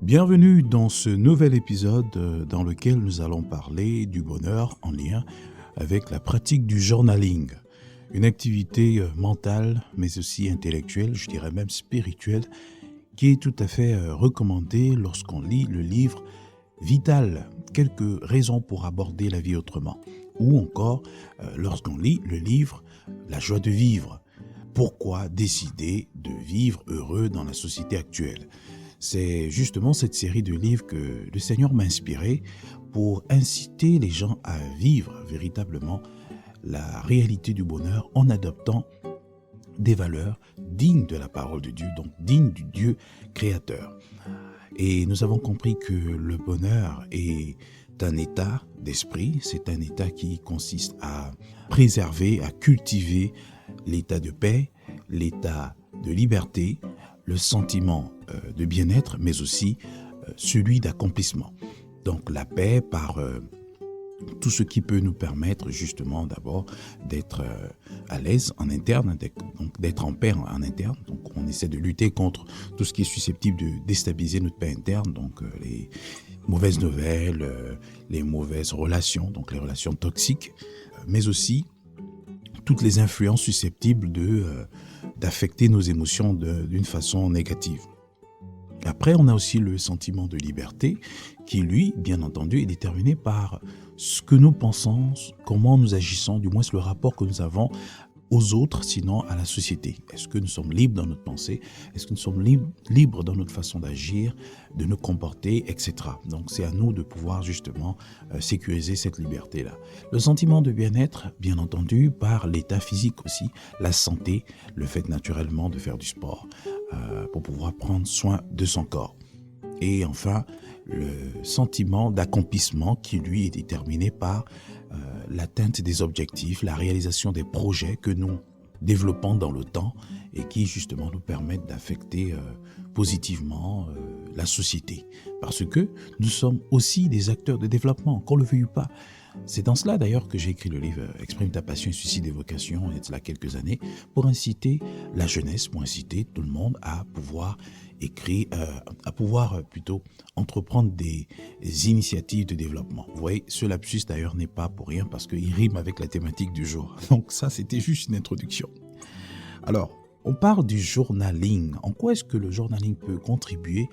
Bienvenue dans ce nouvel épisode dans lequel nous allons parler du bonheur en lien avec la pratique du journaling, une activité mentale mais aussi intellectuelle, je dirais même spirituelle, qui est tout à fait recommandée lorsqu'on lit le livre Vital, quelques raisons pour aborder la vie autrement, ou encore lorsqu'on lit le livre La joie de vivre, pourquoi décider de vivre heureux dans la société actuelle. C'est justement cette série de livres que le Seigneur m'a inspiré pour inciter les gens à vivre véritablement la réalité du bonheur en adoptant des valeurs dignes de la parole de Dieu, donc dignes du Dieu créateur. Et nous avons compris que le bonheur est un état d'esprit, c'est un état qui consiste à préserver, à cultiver l'état de paix, l'état de liberté, le sentiment de bien-être, mais aussi celui d'accomplissement. Donc la paix par tout ce qui peut nous permettre justement d'abord d'être à l'aise en interne, donc d'être en paix en interne. Donc on essaie de lutter contre tout ce qui est susceptible de déstabiliser notre paix interne, donc les mauvaises nouvelles, les mauvaises relations, donc les relations toxiques, mais aussi toutes les influences susceptibles d'affecter nos émotions d'une façon négative. Après, on a aussi le sentiment de liberté qui, lui, bien entendu, est déterminé par ce que nous pensons, comment nous agissons, du moins le rapport que nous avons aux autres, sinon à la société. Est-ce que nous sommes libres dans notre pensée? Est-ce que nous sommes libres dans notre façon d'agir, de nous comporter, etc. Donc c'est à nous de pouvoir justement sécuriser cette liberté-là. Le sentiment de bien-être, bien entendu, par l'état physique aussi, la santé, le fait naturellement de faire du sport pour pouvoir prendre soin de son corps. Et enfin, le sentiment d'accomplissement qui, lui, est déterminé par l'atteinte des objectifs, la réalisation des projets que nous développons dans le temps et qui, justement, nous permettent d'affecter positivement la société. Parce que nous sommes aussi des acteurs de développement, qu'on le veuille ou pas. C'est dans cela, d'ailleurs, que j'ai écrit le livre « Exprime ta passion et suscite des vocations » il y a de cela quelques années, pour inciter la jeunesse, pour inciter tout le monde à pouvoir entreprendre des initiatives de développement. Vous voyez, ce lapsus d'ailleurs n'est pas pour rien parce qu'il rime avec la thématique du jour. Donc ça, c'était juste une introduction. Alors, on parle du journaling. En quoi est-ce que le journaling peut contribuer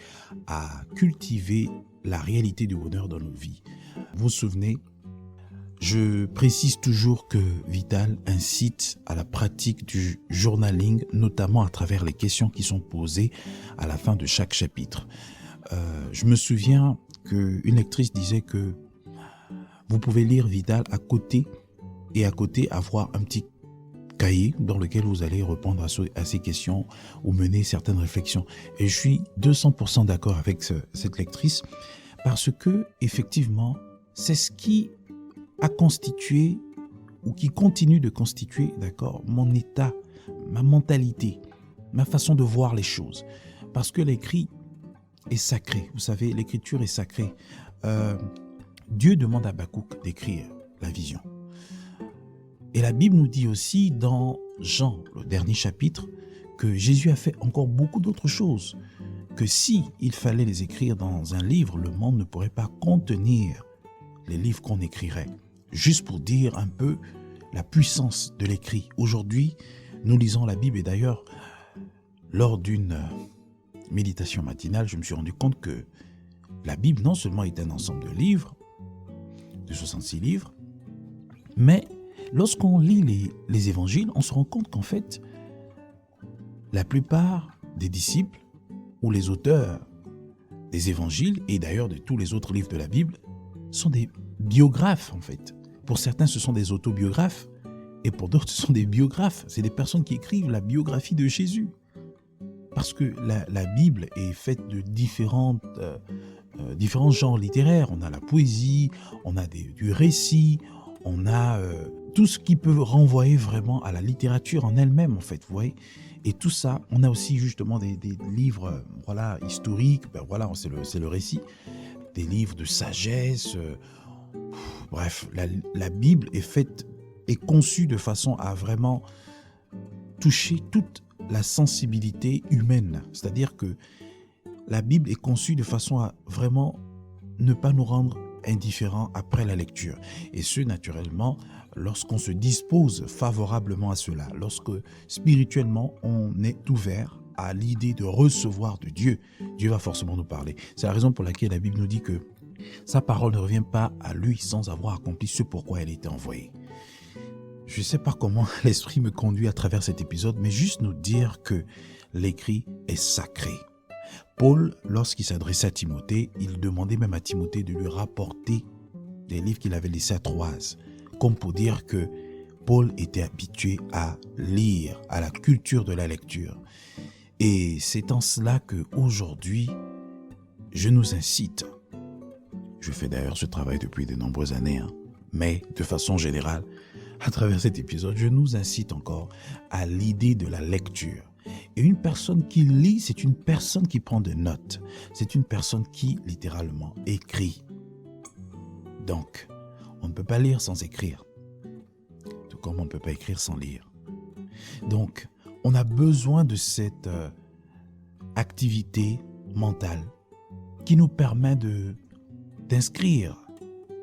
à cultiver la réalité du bonheur dans nos vies? Vous vous souvenez, je précise toujours que Vital incite à la pratique du journaling, notamment à travers les questions qui sont posées à la fin de chaque chapitre. Je me souviens qu'une lectrice disait que vous pouvez lire Vital à côté avoir un petit cahier dans lequel vous allez répondre à ces questions ou mener certaines réflexions. Et je suis 200% d'accord avec cette lectrice parce que effectivement, c'est ce qui a constitué ou qui continue de constituer, d'accord, mon état, ma mentalité, ma façon de voir les choses. Parce que l'écrit est sacré. Vous savez, l'écriture est sacrée. Dieu demande à Habakkuk d'écrire la vision. Et la Bible nous dit aussi dans Jean, le dernier chapitre, que Jésus a fait encore beaucoup d'autres choses. Que si il fallait les écrire dans un livre, le monde ne pourrait pas contenir les livres qu'on écrirait. Juste pour dire un peu la puissance de l'écrit. Aujourd'hui, nous lisons la Bible et d'ailleurs, lors d'une méditation matinale, je me suis rendu compte que la Bible non seulement est un ensemble de livres, de 66 livres, mais lorsqu'on lit les évangiles, on se rend compte qu'en fait, la plupart des disciples ou les auteurs des évangiles et d'ailleurs de tous les autres livres de la Bible sont des biographes en fait. Pour certains, ce sont des autobiographes et pour d'autres, ce sont des biographes. C'est des personnes qui écrivent la biographie de Jésus. Parce que la Bible est faite de différents genres littéraires. On a la poésie, on a du récit, on a tout ce qui peut renvoyer vraiment à la littérature en elle-même, en fait, vous voyez. Et tout ça, on a aussi justement des livres historiques, c'est le récit, des livres de sagesse. Bref, la Bible est conçue de façon à vraiment toucher toute la sensibilité humaine. C'est-à-dire que la Bible est conçue de façon à vraiment ne pas nous rendre indifférents après la lecture. Et ce, naturellement, lorsqu'on se dispose favorablement à cela, lorsque spirituellement on est ouvert à l'idée de recevoir de Dieu, Dieu va forcément nous parler. C'est la raison pour laquelle la Bible nous dit que sa parole ne revient pas à lui sans avoir accompli ce pourquoi elle était envoyée. Je ne sais pas comment l'Esprit me conduit à travers cet épisode, mais juste nous dire que l'écrit est sacré. Paul, lorsqu'il s'adressait à Timothée, il demandait même à Timothée de lui rapporter des livres qu'il avait laissés à Troas, comme pour dire que Paul était habitué à lire, à la culture de la lecture. Et c'est en cela qu'aujourd'hui, je nous incite. Je fais d'ailleurs ce travail depuis de nombreuses années, mais de façon générale, à travers cet épisode, je nous incite encore à l'idée de la lecture. Et une personne qui lit, c'est une personne qui prend des notes. C'est une personne qui, littéralement, écrit. Donc, on ne peut pas lire sans écrire. Tout comme on ne peut pas écrire sans lire. Donc, on a besoin de cette activité mentale qui nous permet d'inscrire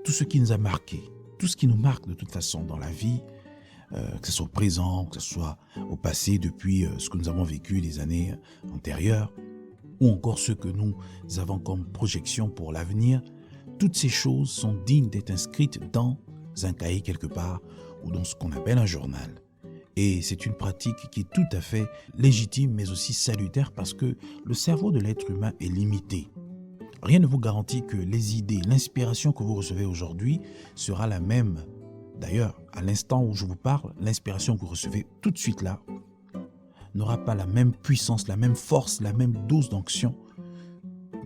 tout ce qui nous a marqué, tout ce qui nous marque de toute façon dans la vie, que ce soit au présent, que ce soit au passé, depuis ce que nous avons vécu les années antérieures, ou encore ce que nous avons comme projection pour l'avenir. Toutes ces choses sont dignes d'être inscrites dans un cahier quelque part, ou dans ce qu'on appelle un journal. Et c'est une pratique qui est tout à fait légitime, mais aussi salutaire, parce que le cerveau de l'être humain est limité. Rien ne vous garantit que les idées, l'inspiration que vous recevez aujourd'hui sera la même. D'ailleurs, à l'instant où je vous parle, l'inspiration que vous recevez tout de suite là n'aura pas la même puissance, la même force, la même dose d'onction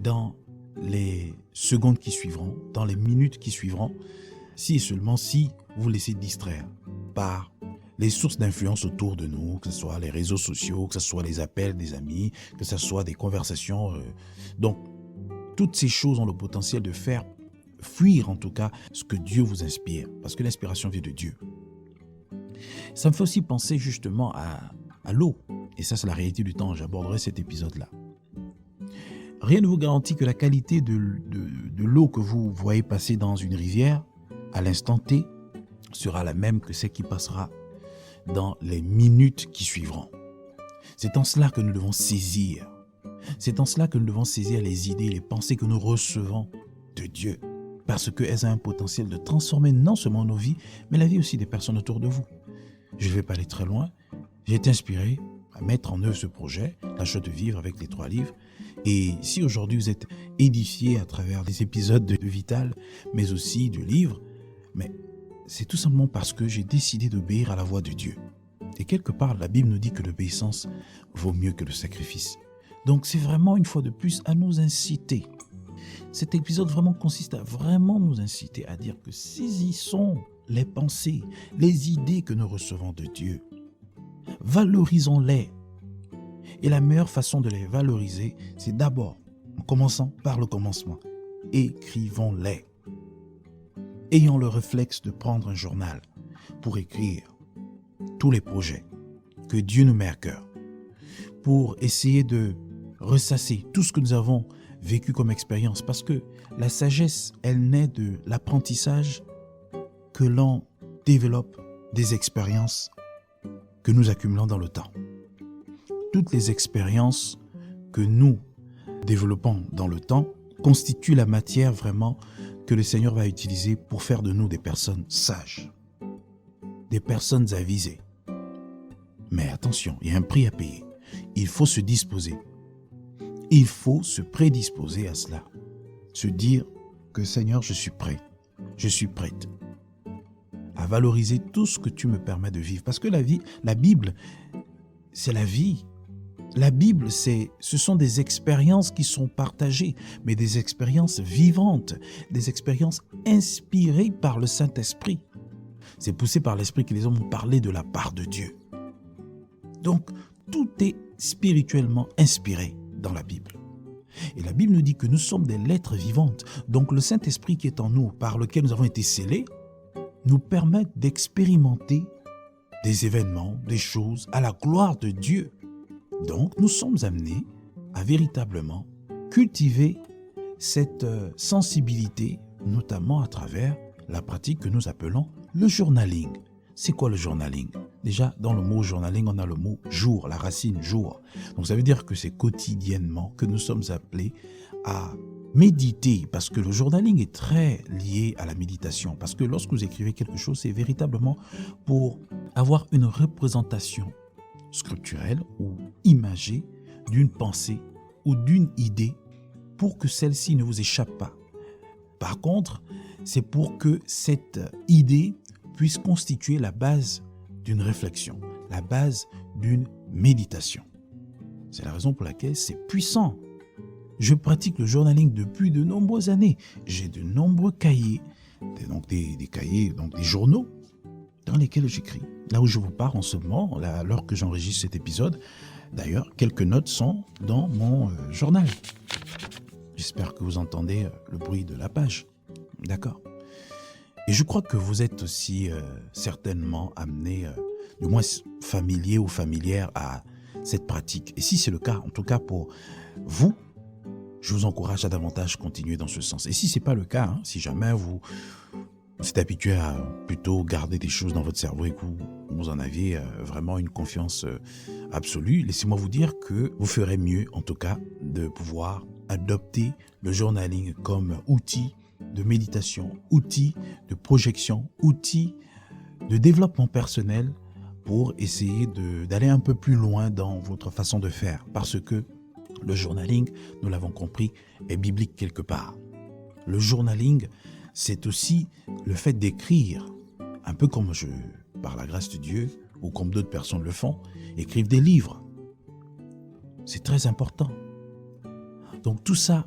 dans les secondes qui suivront, dans les minutes qui suivront, si et seulement si vous laissez distraire par les sources d'influence autour de nous, que ce soit les réseaux sociaux, que ce soit les appels des amis, que ce soit des conversations. Donc, toutes ces choses ont le potentiel de faire fuir en tout cas ce que Dieu vous inspire, parce que l'inspiration vient de Dieu. Ça me fait aussi penser justement à l'eau, et ça c'est la réalité du temps, j'aborderai cet épisode-là. Rien ne vous garantit que la qualité de l'eau que vous voyez passer dans une rivière à l'instant T sera la même que celle qui passera dans les minutes qui suivront. C'est en cela que nous devons saisir. C'est en cela que nous devons saisir les idées, les pensées que nous recevons de Dieu, parce qu'elles ont un potentiel de transformer non seulement nos vies, mais la vie aussi des personnes autour de vous. Je ne vais pas aller très loin. J'ai été inspiré à mettre en œuvre ce projet, La Joie de vivre avec les 3 livres. Et si aujourd'hui vous êtes édifié à travers des épisodes de Vital, mais aussi de livres, mais c'est tout simplement parce que j'ai décidé d'obéir à la voix de Dieu. Et quelque part, la Bible nous dit que l'obéissance vaut mieux que le sacrifice. Donc c'est vraiment une fois de plus à nous inciter. Cet épisode vraiment consiste à vraiment nous inciter à dire que saisissons les pensées, les idées que nous recevons de Dieu. Valorisons-les. Et la meilleure façon de les valoriser, c'est d'abord, en commençant par le commencement, écrivons-les. Ayons le réflexe de prendre un journal pour écrire tous les projets que Dieu nous met à cœur, pour essayer de ressasser tout ce que nous avons vécu comme expérience, parce que la sagesse, elle naît de l'apprentissage que l'on développe des expériences que nous accumulons dans le temps. Toutes les expériences que nous développons dans le temps constituent la matière vraiment que le Seigneur va utiliser pour faire de nous des personnes sages, des personnes avisées. Mais attention, il y a un prix à payer. Il faut se disposer. Il faut se prédisposer à cela. Se dire que Seigneur, je suis prêt. Je suis prête à valoriser tout ce que tu me permets de vivre. Parce que la Bible, c'est la vie. La Bible, ce sont des expériences qui sont partagées, mais des expériences vivantes, des expériences inspirées par le Saint-Esprit. C'est poussé par l'Esprit que les hommes ont parlé de la part de Dieu. Donc, tout est spirituellement inspiré dans la Bible. Et la Bible nous dit que nous sommes des lettres vivantes. Donc, le Saint-Esprit qui est en nous, par lequel nous avons été scellés, nous permet d'expérimenter des événements, des choses à la gloire de Dieu. Donc, nous sommes amenés à véritablement cultiver cette sensibilité, notamment à travers la pratique que nous appelons le journaling. C'est quoi le journaling? Déjà, dans le mot journaling, on a le mot jour, la racine jour. Donc ça veut dire que c'est quotidiennement que nous sommes appelés à méditer, parce que le journaling est très lié à la méditation, parce que lorsque vous écrivez quelque chose, c'est véritablement pour avoir une représentation scripturelle ou imagée d'une pensée ou d'une idée pour que celle-ci ne vous échappe pas. Par contre, c'est pour que cette idée puisse constituer la base d'une réflexion, la base d'une méditation. C'est la raison pour laquelle c'est puissant. Je pratique le journaling depuis de nombreuses années. J'ai de nombreux cahiers, des cahiers, donc des journaux dans lesquels j'écris. Là où je vous parle en ce moment, alors que j'enregistre cet épisode, d'ailleurs, quelques notes sont dans mon journal. J'espère que vous entendez le bruit de la page. D'accord. Et je crois que vous êtes aussi certainement amené, du moins familier ou familière à cette pratique. Et si c'est le cas, en tout cas pour vous, je vous encourage à davantage continuer dans ce sens. Et si ce n'est pas le cas, si jamais vous êtes habitué à plutôt garder des choses dans votre cerveau et que vous en aviez vraiment une confiance absolue, laissez-moi vous dire que vous ferez mieux, en tout cas, de pouvoir adopter le journaling comme outil de méditation, outil de projection, outil de développement personnel pour essayer d'aller un peu plus loin dans votre façon de faire. Parce que le journaling, nous l'avons compris, est biblique quelque part. Le journaling, c'est aussi le fait d'écrire, un peu comme par la grâce de Dieu, ou comme d'autres personnes le font, écrivent des livres. C'est très important. Donc tout ça,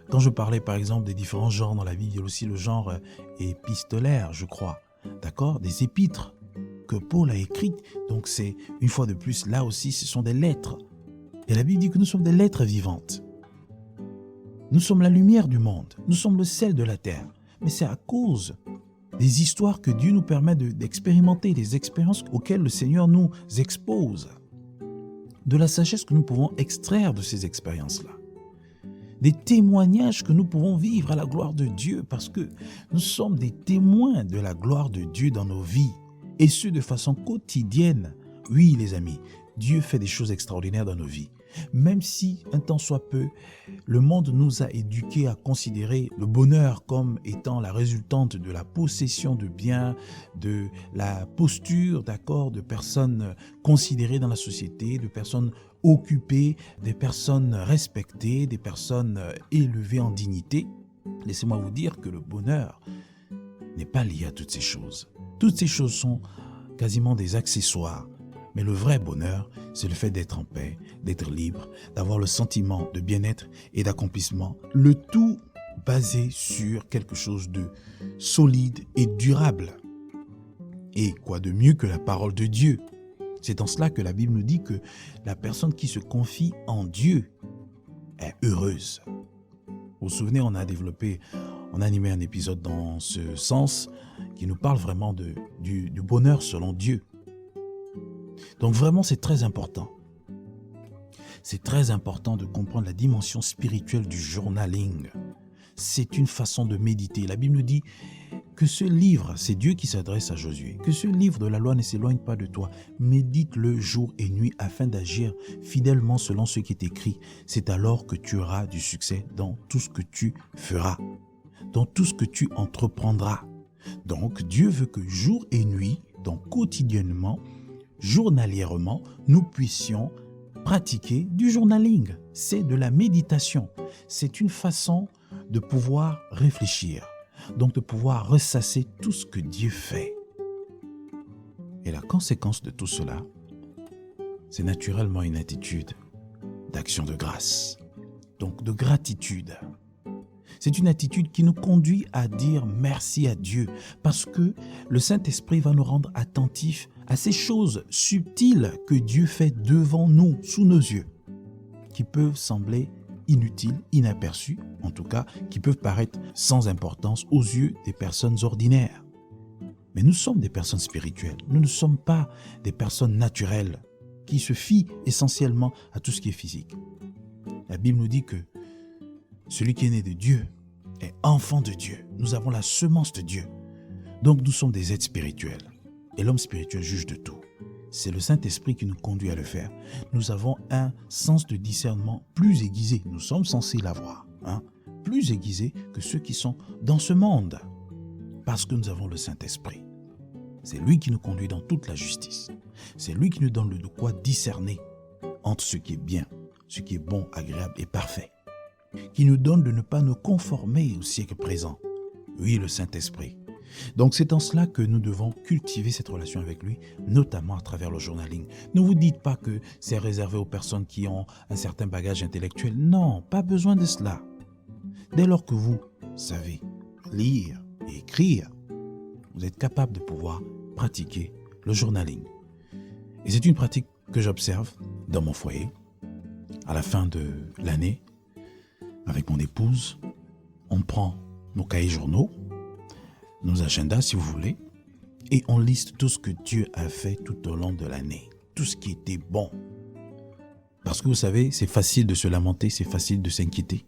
quand je parlais par exemple des différents genres dans la Bible, il y a aussi le genre épistolaire, je crois, d'accord, des épîtres que Paul a écrites. Donc c'est, une fois de plus, là aussi, ce sont des lettres. Et la Bible dit que nous sommes des lettres vivantes. Nous sommes la lumière du monde. Nous sommes le sel de la terre. Mais c'est à cause des histoires que Dieu nous permet d'expérimenter, des expériences auxquelles le Seigneur nous expose, de la sagesse que nous pouvons extraire de ces expériences-là, des témoignages que nous pouvons vivre à la gloire de Dieu, parce que nous sommes des témoins de la gloire de Dieu dans nos vies, et ce de façon quotidienne. Oui, les amis, Dieu fait des choses extraordinaires dans nos vies. Même si, un temps soit peu, le monde nous a éduqués à considérer le bonheur comme étant la résultante de la possession de biens, de la posture, d'accord, de personnes considérées dans la société, de personnes occupées, des personnes respectées, des personnes élevées en dignité. Laissez-moi vous dire que le bonheur n'est pas lié à toutes ces choses. Toutes ces choses sont quasiment des accessoires. Mais le vrai bonheur, c'est le fait d'être en paix, d'être libre, d'avoir le sentiment de bien-être et d'accomplissement. Le tout basé sur quelque chose de solide et durable. Et quoi de mieux que la parole de Dieu? C'est en cela que la Bible nous dit que la personne qui se confie en Dieu est heureuse. Vous vous souvenez, on a animé un épisode dans ce sens qui nous parle vraiment du bonheur selon Dieu. Donc vraiment, c'est très important. C'est très important de comprendre la dimension spirituelle du journaling. C'est une façon de méditer. La Bible nous dit que ce livre, c'est Dieu qui s'adresse à Josué, que ce livre de la loi ne s'éloigne pas de toi. Médite-le jour et nuit afin d'agir fidèlement selon ce qui est écrit. C'est alors que tu auras du succès dans tout ce que tu feras, dans tout ce que tu entreprendras. Donc Dieu veut que jour et nuit, donc quotidiennement, journalièrement, nous puissions pratiquer du journaling. C'est de la méditation. C'est une façon de pouvoir réfléchir, donc de pouvoir ressasser tout ce que Dieu fait. Et la conséquence de tout cela, c'est naturellement une attitude d'action de grâce, donc de gratitude. C'est une attitude qui nous conduit à dire merci à Dieu, parce que le Saint-Esprit va nous rendre attentifs à ces choses subtiles que Dieu fait devant nous, sous nos yeux, qui peuvent sembler inutiles, inaperçues, en tout cas, qui peuvent paraître sans importance aux yeux des personnes ordinaires. Mais nous sommes des personnes spirituelles, nous ne sommes pas des personnes naturelles qui se fient essentiellement à tout ce qui est physique. La Bible nous dit que Celui qui est né de Dieu est enfant de Dieu. Nous avons la semence de Dieu. Donc nous sommes des êtres spirituels. Et l'homme spirituel juge de tout. C'est le Saint-Esprit qui nous conduit à le faire. Nous avons un sens de discernement plus aiguisé. Nous sommes censés l'avoir. Plus aiguisé que ceux qui sont dans ce monde. Parce que nous avons le Saint-Esprit. C'est lui qui nous conduit dans toute la justice. C'est lui qui nous donne de quoi discerner entre ce qui est bien, ce qui est bon, agréable et parfait. Qui nous donne de ne pas nous conformer au siècle présent. Oui, le Saint-Esprit. Donc c'est en cela que nous devons cultiver cette relation avec lui, notamment à travers le journaling. Ne vous dites pas que c'est réservé aux personnes qui ont un certain bagage intellectuel. Non, pas besoin de cela. Dès lors que vous savez lire et écrire, vous êtes capable de pouvoir pratiquer le journaling. Et c'est une pratique que j'observe dans mon foyer. À la fin de l'année, avec mon épouse, on prend nos cahiers journaux, nos agendas si vous voulez, et on liste tout ce que Dieu a fait tout au long de l'année, tout ce qui était bon. Parce que vous savez, c'est facile de se lamenter, c'est facile de s'inquiéter.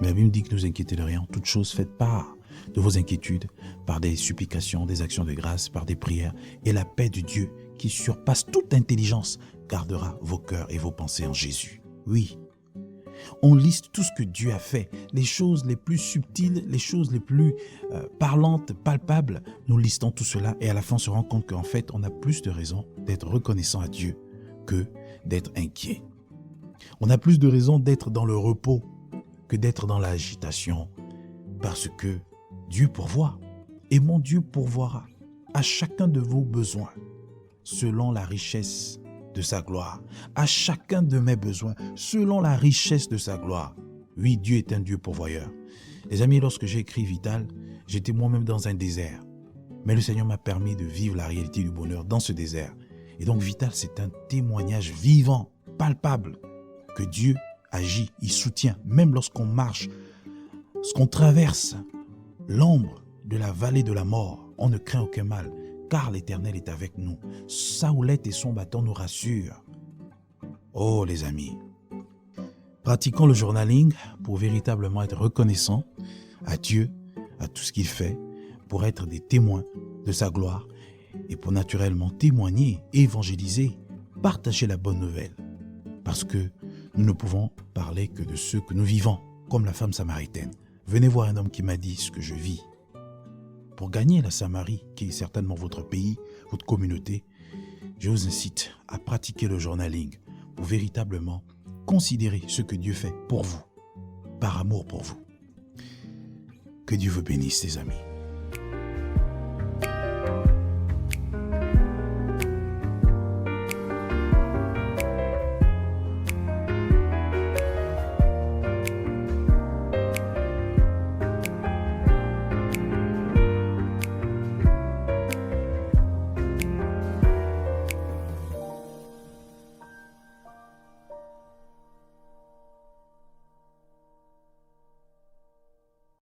Mais la Bible dit que ne vous inquiétez de rien, toutes choses faites part de vos inquiétudes, par des supplications, des actions de grâce, par des prières, et la paix de Dieu qui surpasse toute intelligence gardera vos cœurs et vos pensées en Jésus. Oui, on liste tout ce que Dieu a fait, les choses les plus subtiles, les choses les plus parlantes, palpables. Nous listons tout cela et à la fin on se rend compte qu'en fait on a plus de raisons d'être reconnaissant à Dieu que d'être inquiet. On a plus de raisons d'être dans le repos que d'être dans l'agitation parce que Dieu pourvoit et mon Dieu pourvoira à chacun de vos besoins selon la richesse de sa gloire, à chacun de mes besoins, selon la richesse de sa gloire. Oui, Dieu est un Dieu pourvoyeur. Les amis, lorsque j'ai écrit Vital, j'étais moi-même dans un désert. Mais le Seigneur m'a permis de vivre la réalité du bonheur dans ce désert. Et donc Vital, c'est un témoignage vivant, palpable, que Dieu agit, il soutient, même lorsqu'on marche, lorsqu'on traverse l'ombre de la vallée de la mort, on ne craint aucun mal. Car l'Éternel est avec nous. Sa houlette et son bâton nous rassurent. Oh les amis, pratiquons le journaling pour véritablement être reconnaissants à Dieu, à tout ce qu'il fait, pour être des témoins de sa gloire et pour naturellement témoigner, évangéliser, partager la bonne nouvelle. Parce que nous ne pouvons parler que de ceux que nous vivons, comme la femme samaritaine. Venez voir un homme qui m'a dit ce que je vis. Pour gagner la Samarie, qui est certainement votre pays, votre communauté, je vous incite à pratiquer le journaling pour véritablement considérer ce que Dieu fait pour vous, par amour pour vous. Que Dieu vous bénisse, les amis.